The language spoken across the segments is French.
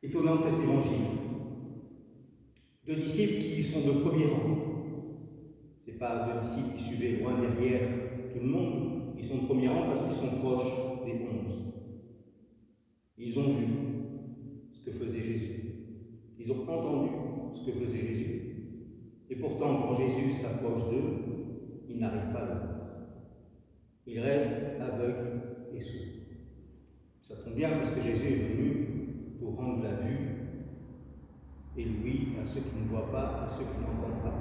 étonnant de cet évangile. Deux disciples qui sont de premier rang. Ce n'est pas deux disciples qui suivaient loin derrière tout le monde. Ils sont de premier rang parce qu'ils sont proches des 11. Ils ont vu ce que faisait Jésus. Ils ont entendu ce que faisait Jésus. Et pourtant, quand Jésus s'approche d'eux, ils n'arrivent pas à le voir. Ils restent aveugles et sourds. Ça tombe bien parce que Jésus est venu pour rendre la vue et l'ouïe à ceux qui ne voient pas, à ceux qui n'entendent pas.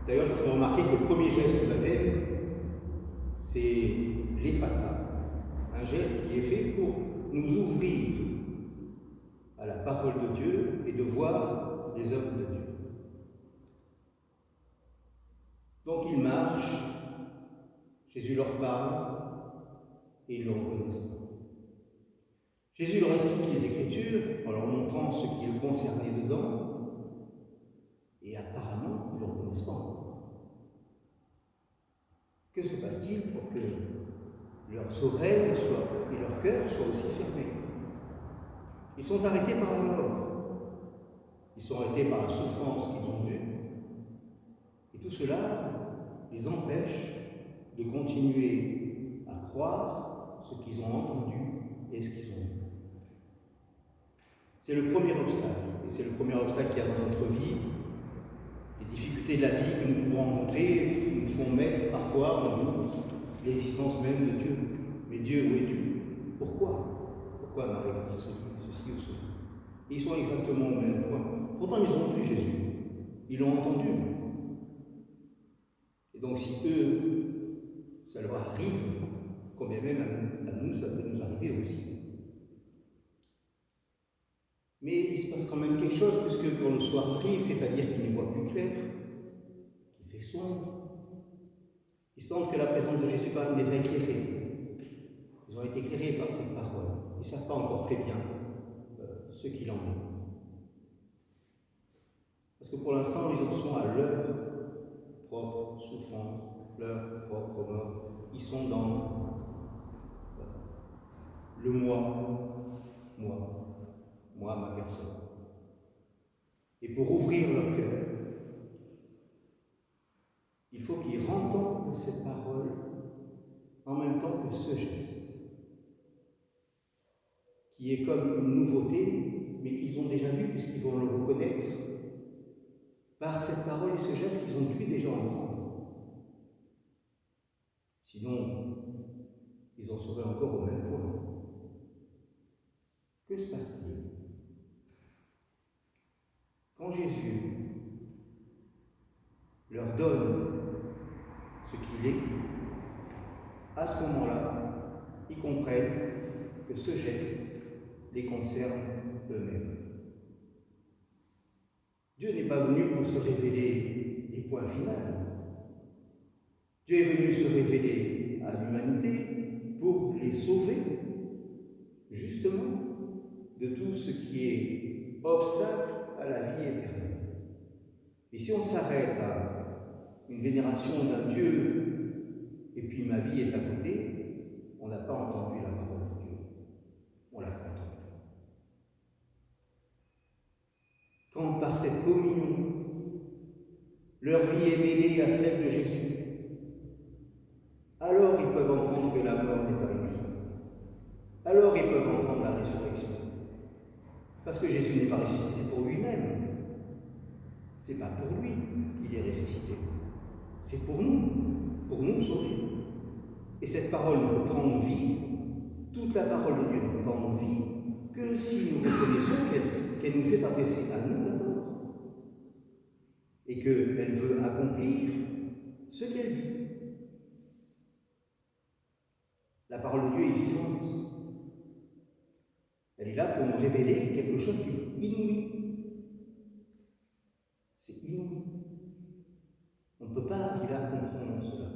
D'ailleurs, je vous ferai remarquer que le premier geste du baptême, c'est l'ephata, un geste qui est fait pour nous ouvrir à la parole de Dieu et de voir les œuvres de Dieu. Donc ils marchent, Jésus leur parle et ils le reconnaissent pas. Jésus leur explique les Écritures en leur montrant ce qui le concernait dedans, et apparemment, ils ne le reconnaissent pas encore. Que se passe-t-il pour que leurs oreilles et leur cœur soient aussi fermés? Ils sont arrêtés par la mort, ils sont arrêtés par la souffrance qu'ils ont vue, et tout cela les empêche de continuer à croire ce qu'ils ont entendu et ce qu'ils ont vu. C'est le premier obstacle, et c'est le premier obstacle qu'il y a dans notre vie. Les difficultés de la vie que nous pouvons rencontrer nous font mettre parfois en doute l'existence même de Dieu. Mais Dieu, où es-tu? Pourquoi m'arrive ceci ou cela? Ils sont exactement au même point. Pourtant, ils ont vu Jésus. Ils l'ont entendu. Et donc, si eux, ça leur arrive, combien même à nous, ça peut nous arriver aussi. Mais il se passe quand même quelque chose, puisque quand le soir arrive, c'est-à-dire qu'ils ne voient plus clair, qu'il fait sombre, ils sentent que la présence de Jésus va les éclairer. Ils ont été éclairés par cette parole. Ils ne savent pas encore très bien ce qu'il en est. Parce que pour l'instant, ils en sont à leur propre souffrance, leur propre mort. Ils sont dans le moi, ma personne. Et pour ouvrir leur cœur, il faut qu'ils entendent cette parole en même temps que ce geste, qui est comme une nouveauté, mais qu'ils ont déjà vu puisqu'ils vont le reconnaître par cette parole et ce geste qu'ils ont dû déjà entendre. Sinon, ils en seraient encore au même point. Que se passe-t-il? Quand Jésus leur donne ce qu'il est, à ce moment-là, ils comprennent que ce geste les concerne eux-mêmes. Dieu n'est pas venu pour se révéler des points finaux. Dieu est venu se révéler à l'humanité pour les sauver, justement, de tout ce qui est obstacle à la vie éternelle. Et si on s'arrête à une vénération d'un Dieu, et puis ma vie est à côté, on n'a pas entendu la parole de Dieu. On l'a pas entendu. Quand par cette communion, leur vie est mêlée à celle de Jésus, alors ils peuvent entendre que la mort n'est pas une fin. Alors ils peuvent entendre la résurrection. Parce que Jésus n'est pas ressuscité pour lui-même. Ce n'est pas pour lui qu'il est ressuscité. C'est pour nous sauver. Et cette parole ne peut prendre vie, toute la parole de Dieu ne peut prendre vie, que si nous reconnaissons qu'elle nous est adressée à nous d'abord, et qu'elle veut accomplir ce qu'elle dit. La parole de Dieu est vivante. Elle est là pour nous révéler quelque chose qui est inouï. C'est inouï. On ne peut pas arriver à comprendre cela.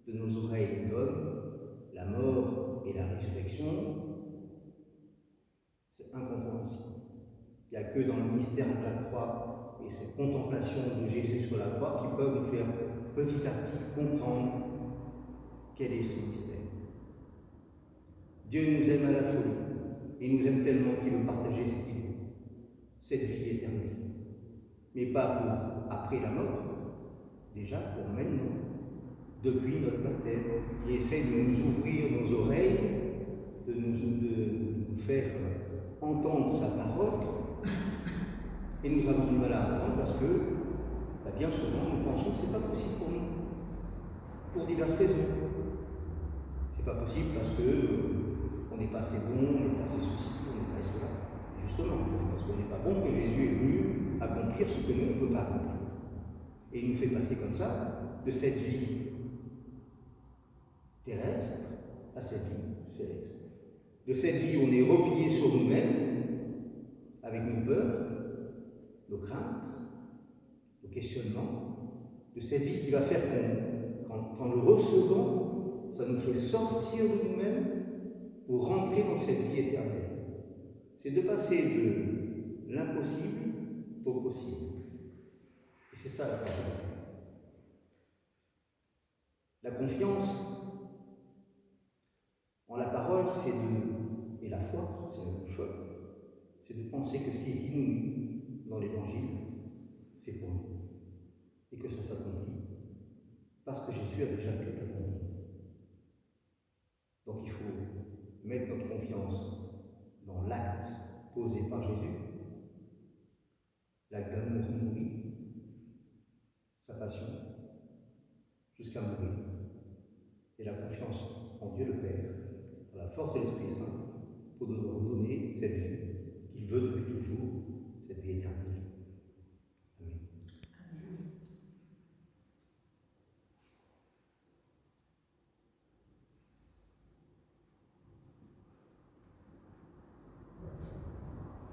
De nos oreilles d'homme, la mort et la résurrection, c'est incompréhensible. Il n'y a que dans le mystère de la croix et cette contemplation de Jésus sur la croix qui peuvent nous faire petit à petit comprendre quel est ce mystère. Dieu nous aime à la folie. et il nous aime tellement qu'il veut partager ce qu'il veut, cette vie éternelle. Mais pas pour après la mort, déjà pour maintenant, depuis notre baptême. Il essaie de nous ouvrir nos oreilles, de nous faire entendre sa parole, et nous avons du mal à attendre parce que bien souvent nous pensons que ce n'est pas possible pour nous, pour diverses raisons. C'est pas possible parce qu'on n'est pas assez bon, on n'est pas assez ceci, on n'est pas assez cela. Justement, parce qu'on n'est pas bon, que Jésus est venu accomplir ce que nous on ne peut pas accomplir. Et il nous fait passer comme ça de cette vie terrestre à cette vie céleste. De cette vie où on est replié sur nous-mêmes, avec nos peurs, nos craintes, nos questionnements, de cette vie qui va faire qu'en le recevant, ça nous fait sortir de nous-mêmes pour rentrer dans cette vie éternelle. C'est de passer de l'impossible au possible. Et c'est ça la parole. La confiance en la parole, et la foi, c'est la même chose, c'est de penser que ce qui est dit nous dans l'Évangile, c'est pour nous. Et que ça s'accomplit. Parce que Jésus a déjà tout accompli. Donc il faut mettre notre confiance dans l'acte posé par Jésus, l'acte d'amour nourri, sa passion, jusqu'à mourir. Et la confiance en Dieu le Père, dans la force de l'Esprit Saint, pour nous donner cette vie qu'il veut depuis toujours